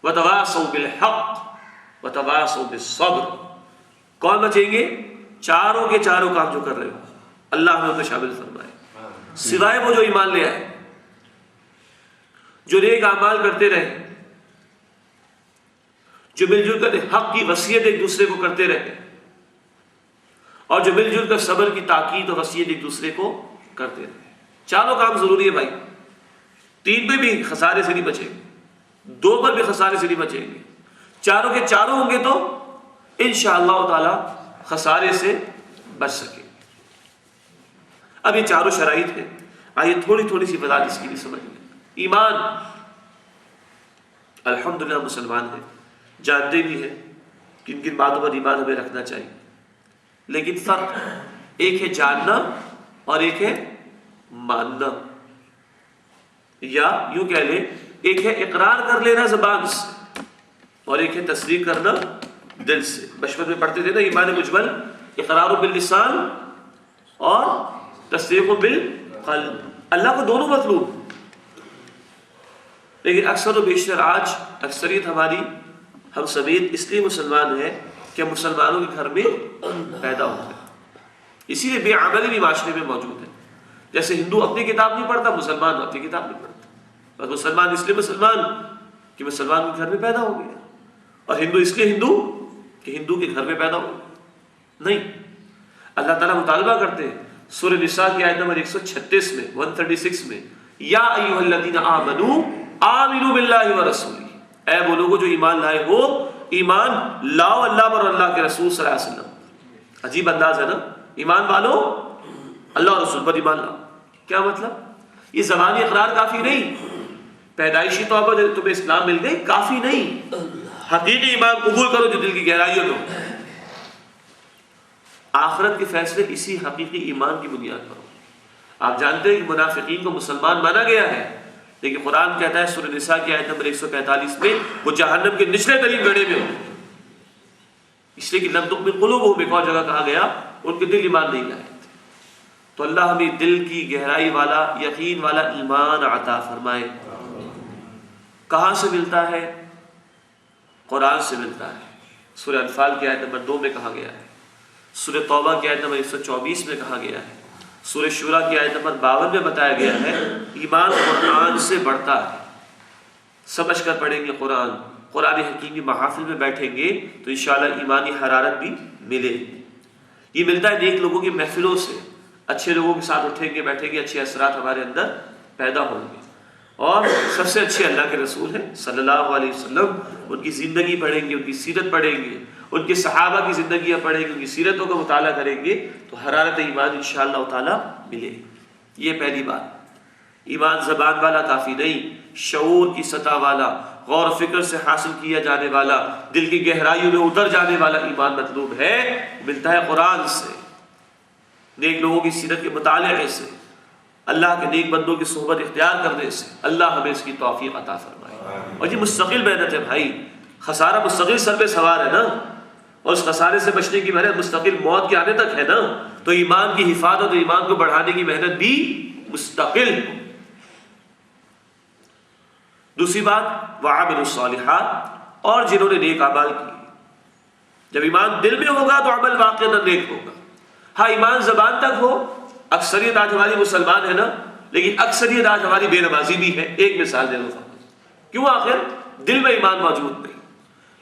وتواصوا بالحق وتواصوا بالصبر۔ کون بچیں گے؟ چاروں کے چاروں کام جو کر رہے ہو، اللہ نے ان میں شامل فرمائے، سوائے وہ جو ایمان لے آئے، جو نیک اعمال کرتے رہے، جو مل جل کر حق کی وصیت ایک دوسرے کو کرتے رہے، اور جو مل جل کر صبر کی تاکید اور وصیت ایک دوسرے کو کرتے رہے۔ چاروں کام ضروری ہے بھائی، 3 پہ بھی خسارے سے نہیں بچیں گے، 2 پر بھی خسارے سے نہیں بچیں گے، چاروں کے چاروں ہوں گے تو انشاءاللہ تعالی خسارے سے بچ سکے۔ اب یہ چاروں شرائط ہیں، آئیے تھوڑی سی وضاحت اس کی بھی سمجھ لیں۔ ایمان، الحمدللہ مسلمان ہیں، جانتے بھی ہیں کن کن باتوں پر ایمان ہمیں رکھنا چاہیے، لیکن فرق ایک ہے جاننا اور ایک ہے ماننا، یا یوں کہہ لیں ایک ہے اقرار کر لینا زبان سے اور ایک ہے تصدیق کرنا دل سے۔ بچپن میں پڑھتے تھے نا ایمان مجمل، اقرار باللسان اور تصدیق بالقلب، اللہ کو دونوں مطلوب، لیکن اکثر و بیشتر آج اکثریت ہماری، ہم سمیت اس لیے مسلمان ہیں کہ مسلمانوں کے گھر میں پیدا ہوتے ہیں، اسی لیے بے عملی بھی معاشرے میں موجود ہے۔ جیسے ہندو اپنی کتاب نہیں پڑھتا، مسلمان اپنی کتاب نہیں پڑھتا، بس مسلمان اس لیے مسلمان کہ مسلمان کے گھر میں پیدا ہو گیا، اور ہندو اس لیے ہندو کہ ہندو کے گھر میں پیدا ہو گیا۔ نہیں، اللہ تعالیٰ مطالبہ کرتے ہیں سورہ نساء کی آیت نمبر 136 میں 136 میں، یا ایھا الذین آمنوا آمنوا باللہ ورسولہ، اے وہ لوگوں جو ایمان لائے ہو، ایمان لاؤ اللہ پر اور اللہ کے رسول صلی اللہ علیہ وسلم۔ عجیب انداز ہے نا، ایمان والو اللہ اور رسول پر ایمان لاؤ۔ کیا مطلب؟ یہ زبانی اقرار کافی نہیں، پیدائشی طور پر جو تمہیں اسلام مل گئی کافی نہیں، حقیقی ایمان قبول کرو جو دل کی گہرائیوں میں ہو۔ آخرت کے فیصلے اسی حقیقی ایمان کی بنیاد پر ہو۔ آپ جانتے ہیں کہ منافقین کو مسلمان مانا گیا ہے، لیکن قرآن کہتا ہے سورہ نساء کی آیت نمبر 145 میں وہ جہنم کے نچلے ترین گڑھے میں ہوں، اس لیے کہ لم تؤمن قلوبہم، ایک اور جگہ کہا گیا ان کے دل ایمان نہیں لائے۔ تو اللہ ہمیں دل کی گہرائی والا یقین والا ایمان عطا فرمائے۔ کہاں سے ملتا ہے؟ قرآن سے ملتا ہے۔ سورہ انفال کی آیت نمبر 2 میں کہا گیا ہے، سورہ توبہ کی آیت نمبر 124 میں کہا گیا ہے، سورہ شورى کی آیت نمبر 52 میں بتایا گیا ہے ایمان قرآن سے بڑھتا ہے۔ سمجھ کر پڑھیں گے قرآن حکیم کی محافل میں بیٹھیں گے تو انشاءاللہ ایمانی حرارت بھی ملے گی۔ یہ ملتا ہے نیک لوگوں کی محفلوں سے، اچھے لوگوں کے ساتھ اٹھیں گے بیٹھیں گے، اچھے اثرات ہمارے اندر پیدا ہوں گے۔ اور سب سے اچھے اللہ کے رسول ہیں صلی اللہ علیہ وسلم، ان کی زندگی پڑھیں گے، ان کی سیرت پڑھیں گے، ان کے صحابہ کی زندگیاں پڑھیں گے، ان کی سیرتوں کا مطالعہ کریں گے تو حرارت ایمان انشاءاللہ تعالی ملے گی۔ یہ پہلی بات۔ ایمان زبان والا کافی نہیں، شعور کی سطح والا، غور و فکر سے حاصل کیا جانے والا، دل کی گہرائیوں میں اتر جانے والا ایمان مطلوب ہے، ملتا ہے قرآن سے، نیک لوگوں کی سیرت کے مطالعے سے، اللہ کے نیک بندوں کی صحبت اختیار کرنے سے۔ اللہ ہمیں اس کی توفیق عطا فرمائے۔ اور یہ مستقل محنت ہے بھائی، خسارہ مستقل سر پہ سوار ہے نا، اور اس خسارے سے بچنے کی محنت مستقل موت کے آنے تک ہے نا، تو ایمان کی حفاظت اور ایمان کو بڑھانے کی محنت بھی مستقل۔ دوسری بات، وعملوا الصالحات، اور جنہوں نے نیک اعمال کیے۔ جب ایمان دل میں ہوگا تو عمل واقعتاً نیک ہوگا۔ ہاں ایمان زبان تک ہو، اکثریت آج ہماری مسلمان ہے نا، لیکن اکثریت آج ہماری بے نمازی بھی ہے۔ ایک مثال دے دو فقط، کیوں؟ آخر دل میں ایمان موجود نہیں،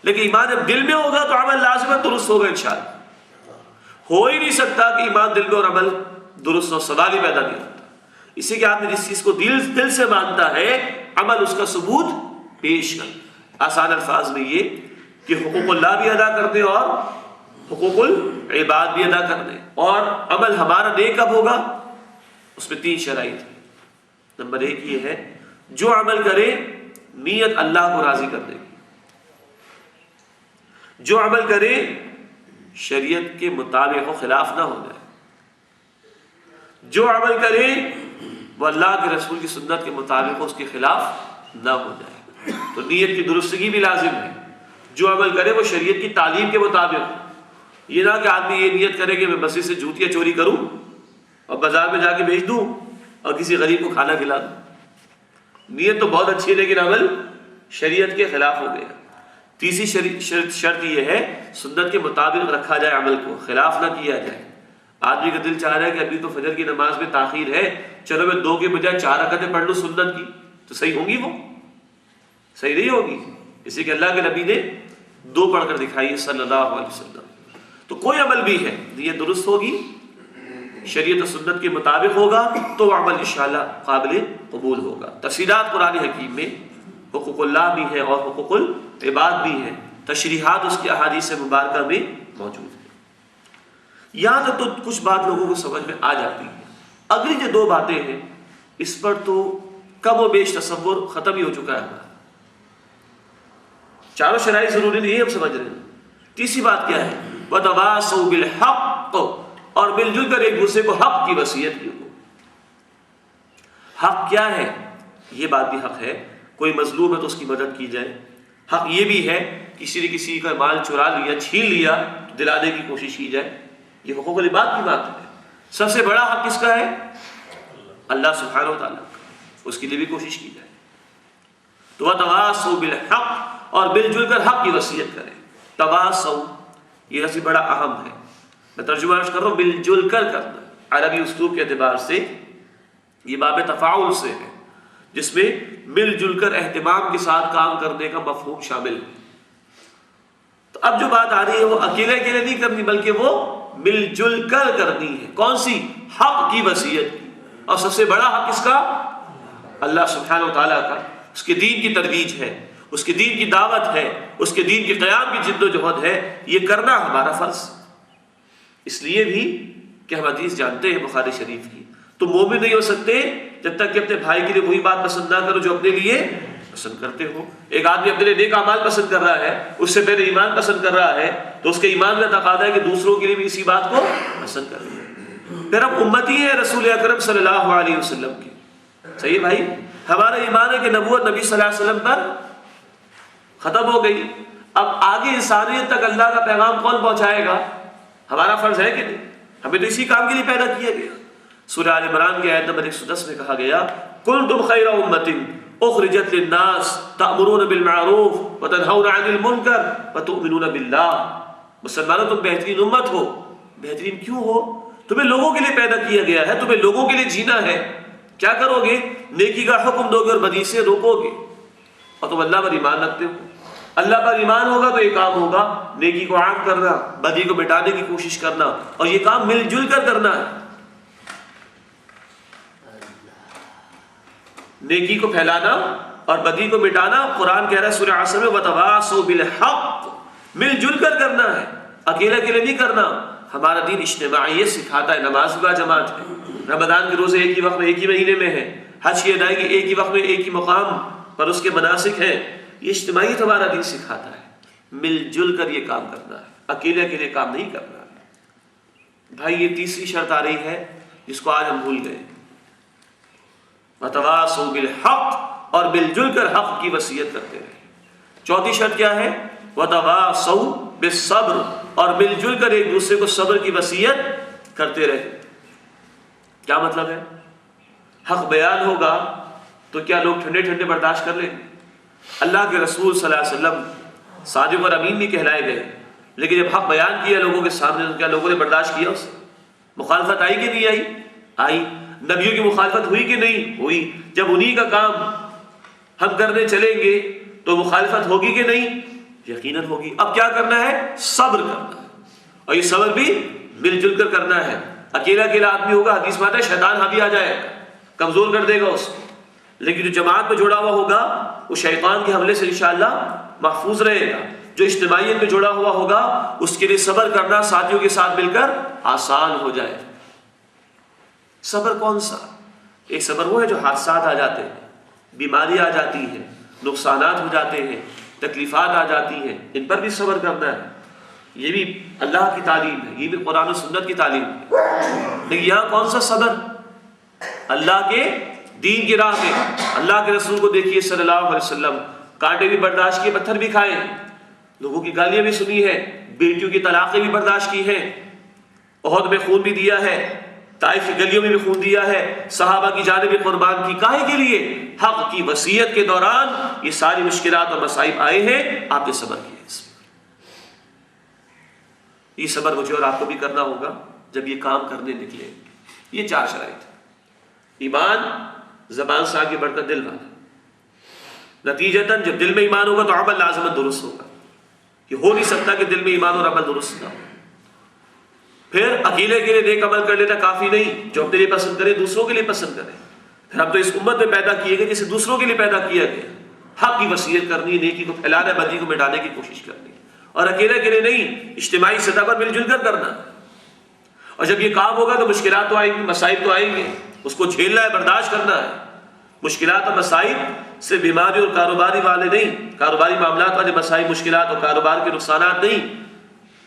لیکن ایمان جب دل میں ہوگا تو عمل لازماً درست ہوگا انشاءاللہ۔ ہو ہی نہیں سکتا کہ ایمان دل میں اور عمل درست ہو، سوال ہی پیدا نہیں ہوتا۔ اسی کہ آپ نے جس چیز کو دل سے مانتا ہے، عمل اس کا ثبوت پیش کر۔ آسان الفاظ میں یہ کہ حقوق اللہ بھی ادا کرتے اور حقوق العباد بھی ادا کرنے، اور عمل ہمارا نیک کب ہوگا؟ اس میں 3 شرائط ہیں۔ نمبر 1 یہ ہے، جو عمل کرے نیت اللہ کو راضی کرنے کی، جو عمل کرے شریعت کے مطابق ہو، خلاف نہ ہو جائے، جو عمل کرے وہ اللہ کے رسول کی سنت کے مطابق ہو، اس کے خلاف نہ ہو جائے۔ تو نیت کی درستگی بھی لازم ہے۔ جو عمل کرے وہ شریعت کی تعلیم کے مطابق ہو، یہ نہ کہ آدمی یہ نیت کرے کہ میں مسجد سے جوتیاں چوری کروں اور بازار میں جا کے بیچ دوں اور کسی غریب کو کھانا کھلا دوں۔ نیت تو بہت اچھی ہے لیکن عمل شریعت کے خلاف ہو گیا۔ تیسری شرط یہ ہے، سنت کے مطابق رکھا جائے عمل کو، خلاف نہ کیا جائے۔ آدمی کا دل چاہ رہا ہے کہ ابھی تو فجر کی نماز میں تاخیر ہے، چلو میں 2 کے بجائے 4 رکعتیں پڑھ لوں سنت کی، تو صحیح ہوں گی؟ وہ صحیح نہیں ہوگی۔ اسی کہ اللہ کے نبی نے 2 پڑھ کر دکھائی صلی اللہ علیہ وسلم۔ تو کوئی عمل بھی ہے، نیت درست ہوگی، شریعت و سنت کے مطابق ہوگا تو عمل انشاءاللہ قابل قبول ہوگا۔ تفصیلات قرآن حکیم میں حقوق اللہ بھی ہے اور حقوق العباد بھی ہے، تشریحات اس کی احادیث مبارکہ میں موجود ہے۔ یہاں تک تو کچھ بات لوگوں کو سمجھ میں آ جاتی ہے۔ اگلی جو 2 باتیں ہیں اس پر تو کم و بیش تصور ختم ہی ہو چکا ہے ہمارا۔ چاروں شرائط ضروری نہیں ہے، ہم سمجھ رہے ہیں۔ تیسری بات کیا ہے؟ وَتَوَاصَوْا بِالْحَقِّ، اور مل جل کر ایک دوسرے کو حق کی وصیت کی ہو۔ حق کیا ہے؟ یہ بات بھی حق ہے، کوئی مظلوم ہے تو اس کی مدد کی جائے۔ حق یہ بھی ہے کسی نے کسی کا مال چرا لیا، چھین لیا تو دلانے کی کوشش کی جائے۔ یہ حقوق العباد کی بات ہے۔ سب سے بڑا حق کس کا ہے؟ اللہ سبحانہ و تعالیٰ کا، اس کے لیے بھی کوشش کی جائے۔ تو وَتَوَاصَوْا بِالْحَقِّ، اور مل جل کر حق کی وصیت کریں۔ تواصوا یہ لفظ بڑا اہم ہے، میں ترجمہ کر رہا ہوں، مل جل کر کرنا۔ عربی اسلوب کے اعتبار سے یہ باب تفاعل سے ہے، جس میں مل جل کر اہتمام کے ساتھ کام کرنے کا مفہوم شامل ہے۔ تو اب جو بات آ رہی ہے وہ اکیلے اکیلے نہیں کرنی، بلکہ وہ مل جل کر کرنی ہے۔ کون سی؟ حق کی وصیت کی۔ اور سب سے بڑا حق کس کا؟ اللہ سبحانہ و تعالیٰ کا۔ اس کے دین کی ترویج ہے، اس کے دین کی دعوت ہے، اس کے دین کے قیام کی جد و جہد ہے، یہ کرنا ہمارا فرض۔ اس لیے بھی کہ ہم حدیث جانتے ہیں بخاری شریف کی، تم مومن نہیں ہو سکتے جب تک کہ اپنے بھائی کے لیے وہی بات پسند نہ کرو جو اپنے لیے پسند کرتے ہو۔ ایک آدمی اپنے لیے نیک اعمال پسند کر رہا ہے، اس سے پہلے ایمان پسند کر رہا ہے، تو اس کے ایمان کا تقاضا ہے کہ دوسروں کے لیے بھی اسی بات کو پسند کریں۔ پھر ہم امتی ہیں رسول اکرم صلی اللہ علیہ وسلم کی۔ صحیح بھائی، ہمارا ایمان ہے کہ نبوت نبی صلی اللہ علیہ وسلم پر ختم ہو گئی، اب آگے انسانیت تک اللہ کا پیغام کون پہنچائے گا؟ ہمارا فرض ہے کہ نہیں؟ ہمیں تو اسی کام کے لیے پیدا کیا گیا۔ سورہ آل عمران کی آیت نمبر 110 میں کہا گیا کنتم خیر امۃ اخرجت للناس تأمرون بالمعروف وتنہون عن المنکر وتؤمنون باللہ۔ مسلمانوں تم بہترین امت ہو۔ بہترین کیوں ہو؟ تمہیں لوگوں کے لیے پیدا کیا گیا ہے، تمہیں لوگوں کے لیے جینا ہے۔ کیا کرو گے؟ نیکی کا حکم دو گے اور بدی سے روکو گے، اور تم اللہ پر ایمان رکھتے ہو۔ اللہ پر ایمان ہوگا تو یہ کام ہوگا، نیکی کو عام کرنا، بدی کو مٹانے کی کوشش کرنا، اور یہ کام مل جل کر کرنا ہے۔ نیکی کو پھیلانا اور بدی کو مٹانا، قرآن کہہ رہا ہے سورہ عصر میں وَتَوَاصَوْا بِالْحَقِّ، مل جل کر کرنا ہے، اکیلے اکیلے نہیں کرنا۔ ہمارا دین اجتماعیت سکھاتا ہے، نماز با جماعت ہے، رمضان کے روزے ایک ہی وقت میں ایک ہی مہینے میں ہے، حج کی ادائیگی ایک ہی وقت میں ایک ہی مقام پر اس کے مناسک ہیں۔ یہ اجتماعیت ہمارا دین سکھاتا ہے، مل جل کر یہ کام کرنا ہے، اکیلے اکیلے کام نہیں کرنا ہے۔ بھائی یہ تیسری شرط آ رہی ہے جس کو آج ہم بھول گئے، وَتَوَاصَوْا بِالْحَقِّ، اور مل جل کر حق کی وصیت کرتے رہے۔ چوتھی شرط کیا ہے؟ وَتَوَاصَوْا بِالصَّبْرِ، اور مل جل کر ایک دوسرے کو صبر کی وصیت کرتے رہے۔ کیا مطلب ہے؟ حق بیان ہوگا تو کیا لوگ ٹھنڈے ٹھنڈے برداشت کر لیں گے؟ اللہ کے رسول صلی اللہ علیہ وسلم صادق اور امین بھی کہلائے گئے، لیکن جب حق بیان کیا لوگوں کے سامنے تو کیا لوگوں نے برداشت کیا؟ اس مخالفت آئی کہ نہیں آئی؟ آئی۔ نبیوں کی مخالفت ہوئی کہ نہیں ہوئی؟ جب انہی کا کام ہم کرنے چلیں گے تو مخالفت ہوگی کہ نہیں؟ یقیناً ہوگی۔ اب کیا کرنا ہے؟ صبر کرنا ہے، اور یہ صبر بھی مل جل کر کرنا ہے۔ اکیلا اکیلا آدمی ہوگا، حدیث میں آتا ہے شیطان حاوی آ جائے گا، کمزور کر دے گا اس کو، لیکن جو جماعت میں جڑا ہوا ہوگا وہ شیطان کے حملے سے انشاءاللہ محفوظ رہے گا۔ جو اجتماعیت میں جڑا ہوا ہوگا اس کے لیے صبر کرنا ساتھیوں کے ساتھ مل کر آسان ہو جائے۔ صبر کون سا؟ ایک صبر وہ ہے جو حادثات آ جاتے ہیں، بیماری آ جاتی ہے، نقصانات ہو جاتے ہیں، تکلیفات آ جاتی ہیں، ان پر بھی صبر کرنا ہے۔ یہ بھی اللہ کی تعلیم ہے، یہ بھی قرآن و سنت کی تعلیم ہے۔ لیکن یہاں کون سا صبر؟ اللہ کے دین کی راہ میں اللہ کے رسول کو دیکھیے صلی اللہ علیہ وسلم، کانٹے بھی برداشت کیے، پتھر بھی کھائے، لوگوں کی گالیاں بھی سنی ہے، بیٹیوں کی طلاقیں بھی برداشت کی ہیں، احد میں خون بھی دیا ہے، طائف کی گلیوں میں بھی خون دیا ہے، صحابہ کی جانیں بھی قربان کی۔ کاہے کے لیے؟ حق کی وصیت کے دوران یہ ساری مشکلات اور مصائب آئے ہیں، آپ نے صبر کیا۔ یہ صبر مجھے اور آپ کو بھی کرنا ہوگا جب یہ کام کرنے نکلے۔ یہ چار شرائط: ایمان زبان سے آگے بڑھ کر دل والا، نتیجتاً جب دل میں ایمان ہوگا تو عمل لازمت درست ہوگا، یہ ہو نہیں سکتا کہ دل میں ایمان اور عمل درست نہ ہو۔ پھر اکیلے اکیلے نیک عمل کر لینا کافی نہیں، جو اپنے لیے پسند کرے دوسروں کے لیے پسند کرے۔ پھر ہم تو اس امت میں پیدا کیے گئے جسے دوسروں کے لیے پیدا کیا گیا۔ حق کی وصیت کرنی، نیکی کو پھیلانا، بدی کو مٹانے کی کوشش کرنی، اور اکیلے اکیلے نہیں، اجتماعی سطح پر مل جل کر کرنا۔ اور جب یہ کام ہوگا تو مشکلات تو آئیں گی، مصائب تو آئیں گے، اس کو جھیلنا ہے، برداشت کرنا ہے۔ مشکلات اور مصائب صرف بیماری اور کاروباری والے نہیں، کاروباری معاملات والے مصائب، مشکلات اور کاروبار کے نقصانات نہیں،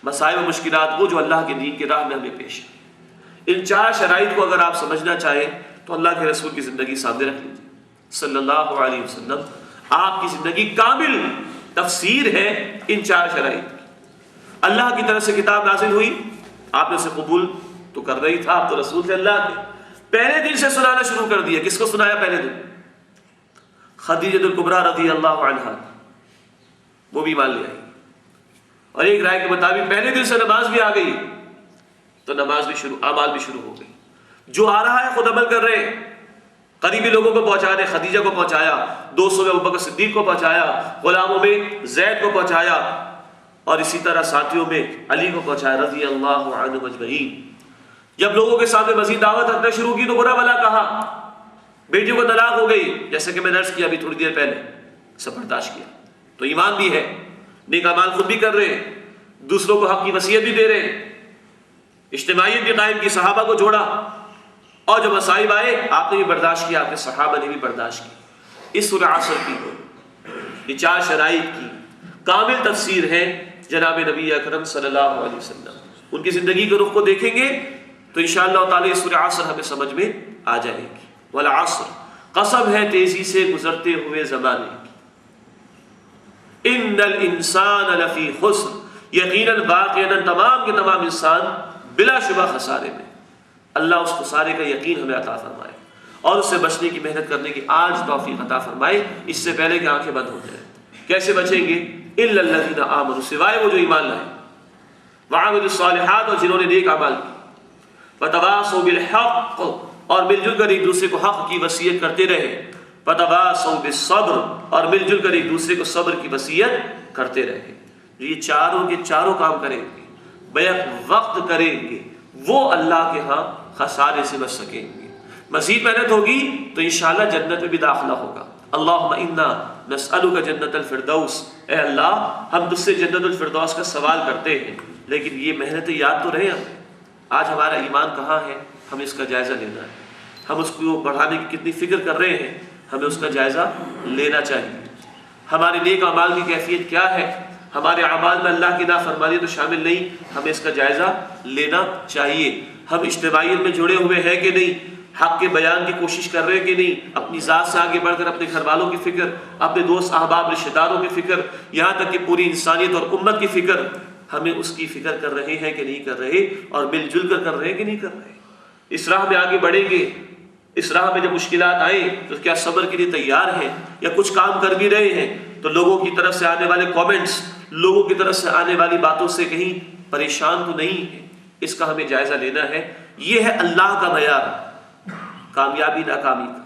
مصائب و مشکلات وہ جو اللہ کے دین کی راہ میں ہمیں پیش ہے۔ ان چار شرائط کو اگر آپ سمجھنا چاہیں تو اللہ کے رسول کی زندگی سامنے رکھ لیجیے صلی اللہ علیہ وسلم۔ آپ کی زندگی کامل تفسیر ہے ان چار شرائط کی۔ اللہ کی طرف سے کتاب نازل ہوئی، آپ نے اسے قبول تو کر رہی تھا، آپ تو رسول تھے اللہ کے، پہلے دن سے سنانا شروع کر دیا۔ کس کو سنایا پہلے دن؟ خدیجہ الکبریٰ رضی اللہ عنہا، وہ بھی مان لے آئی، اور ایک رائے کے مطابق پہلے دن سے نماز بھی آ گئی تو نماز بھی شروع، اعمال بھی شروع ہو گئی۔ جو آ رہا ہے خود عمل کر رہے ہیں، قریبی لوگوں کو پہنچا دے، خدیجہ کو پہنچایا، دوستوں میں ابوبکر صدیق کو پہنچایا، غلاموں میں زید کو پہنچایا، اور اسی طرح ساتھیوں میں علی کو پہنچایا رضی اللہ عنہ اجمعین۔ جب لوگوں کے سامنے مزید دعوت رکھنا شروع کی تو برا بھلا کہا، بیٹیوں کو طلاق ہو گئی، جیسے کہ میں نے عرض کیا ابھی تھوڑی دیر پہلے، سب برداشت کیا۔ تو ایمان بھی ہے، نیک اعمال خود بھی کر رہے، دوسروں کو حق کی وصیت بھی دے رہے، اجتماعیت بھی قائم کی، صحابہ کو جوڑا، اور جب مصائب آئے آپ نے بھی برداشت کیا، آپ کے صحابہ نے بھی برداشت کی۔ اس سورہ عصر کی یہ 4 شرائط کی کامل تفسیر ہے جناب نبی اکرم صلی اللہ علیہ وسلم۔ ان کی زندگی کے رخ کو دیکھیں گے تو انشاءاللہ تعالی سورہ عصر ہمیں سمجھ میں آ جائے گی۔ والعصر، قسم ہے تیزی سے گزرتے ہوئے زمانے کی، ان الانسان لفی خسر، یقیناً واقعاً تمام کے تمام انسان بلا شبہ خسارے میں۔ اللہ اس خسارے کا یقین ہمیں عطا فرمائے اور اس سے بچنے کی محنت کرنے کی آج توفیق عطا فرمائے، اس سے پہلے کہ آنکھیں بند ہو جائیں۔ کیسے بچیں گے؟ الا الذین آمنوا، سوائے وہ جو ایمان لائے، وعملوا الصالحات، اور جنہوں نے نیک اعمال کی، وتواصوا بالحق، اور مل جل کر ایک دوسرے کو حق کی وصیت کرتے رہے، وتواصوا بالصبر، اور مل جل کر ایک دوسرے کو صبر کی وصیت کرتے رہے۔ یہ چاروں کے چاروں کام کریں گے، بیک وقت کریں گے، وہ اللہ کے ہاں خسارے سے بچ سکیں گے۔ مزید محنت ہوگی تو انشاءاللہ جنت میں بھی داخلہ ہوگا۔ اللہم انا نسألک جنت الفردوس، اے اللہ ہم تجھ سے جنت الفردوس کا سوال کرتے ہیں، لیکن یہ محنت یاد تو رہے ہم۔ آج ہمارا ایمان کہاں ہے، ہمیں اس کا جائزہ لینا ہے۔ ہم اس کو بڑھانے کی کتنی فکر کر رہے ہیں، ہمیں اس کا جائزہ لینا چاہیے۔ ہمارے نیک اعمال کی کیفیت کیا ہے، ہمارے اعمال میں اللہ کی نافرمانی تو شامل نہیں، ہمیں اس کا جائزہ لینا چاہیے۔ ہم اجتماعیت میں جڑے ہوئے ہیں کہ نہیں، حق کے بیان کی کوشش کر رہے ہیں کہ نہیں، اپنی ذات سے آگے بڑھ کر اپنے گھر والوں کی فکر، اپنے دوست احباب رشتہ داروں کی فکر، یہاں تک کہ پوری انسانیت اور امت کی فکر، ہمیں اس کی فکر کر رہے ہیں کہ نہیں کر رہے، اور مل جل کر رہے ہیں کہ نہیں کر رہے۔ اس راہ میں آگے بڑھیں گے، اس راہ میں جب مشکلات آئیں تو کیا صبر کے لیے تیار ہیں، یا کچھ کام کر بھی رہے ہیں تو لوگوں کی طرف سے آنے والے کامنٹس، لوگوں کی طرف سے آنے والی باتوں سے کہیں پریشان تو نہیں ہے؟ اس کا ہمیں جائزہ لینا ہے۔ یہ ہے اللہ کا معیار کامیابی ناکامی کا،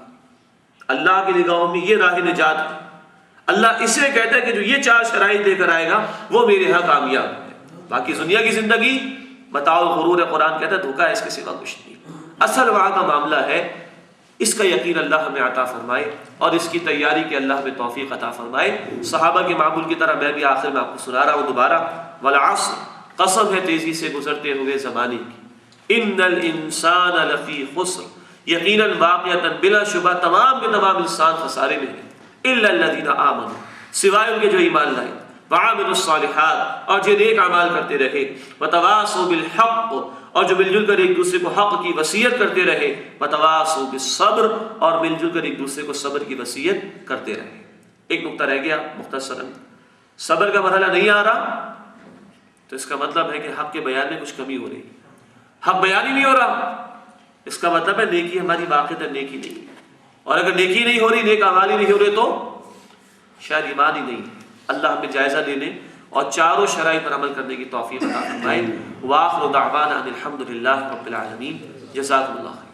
اللہ کی نگاہوں میں یہ راہ نجات ہے۔ اللہ اسے کہتا ہے کہ جو یہ 4 شرائط لے کر آئے گا وہ میرے ہاں کامیاب ہے۔ باقی دنیا کی زندگی متاع الغرور ہے، قرآن کہتا ہے دھوکہ ہے، اس کے سوا کچھ نہیں۔ اصل وہاں کا معاملہ ہے، اس کا یقین اللہ ہمیں عطا فرمائے اور اس کی تیاری کے اللہ ہمیں توفیق عطا فرمائے۔ صحابہ کے معمول کی طرح میں بھی آخر میں آپ کو سنا رہا ہوں دوبارہ، والعصر، قسم ہے تیزی سے گزرتے ہوئے زمانے کی، ان الانسان لفی خسر، یقیناً واقعتاً بلا شبہ تمام کے تمام انسان خسارے میں ہیں، الا الذین آمنوا، سوائے ان کے جو ایمان لائے، وعملوا الصالحات، اور جو نیک اعمال کرتے رہے، وتواصوا بالحق، اور جو مل جل کر ایک دوسرے کو حق کی وصیت کرتے رہے، وتواصوا بالصبر، اور مل جل کر ایک دوسرے کو صبر کی وصیت کرتے رہے۔ ایک نقطہ رہ گیا مختصراً، صبر کا مرحلہ نہیں آ رہا تو اس کا مطلب ہے کہ حق کے بیان میں کچھ کمی ہو رہی، حق بیان ہی نہیں ہو رہا، اس کا مطلب ہے نیکی ہماری واقعتاً نیکی نہیں ہے، اور اگر نیکی نہیں ہو رہی، نیک اعمال ہی نہیں ہو رہے تو شاید ایمان ہی نہیں ہے۔ اللہ ہمیں جائزہ لینے اور 4 شرائط پر عمل کرنے کی توفیق عطا فرمائے۔ وآخر دعوانا ان الحمد للہ رب العالمین۔ جزاکم اللہ خیر۔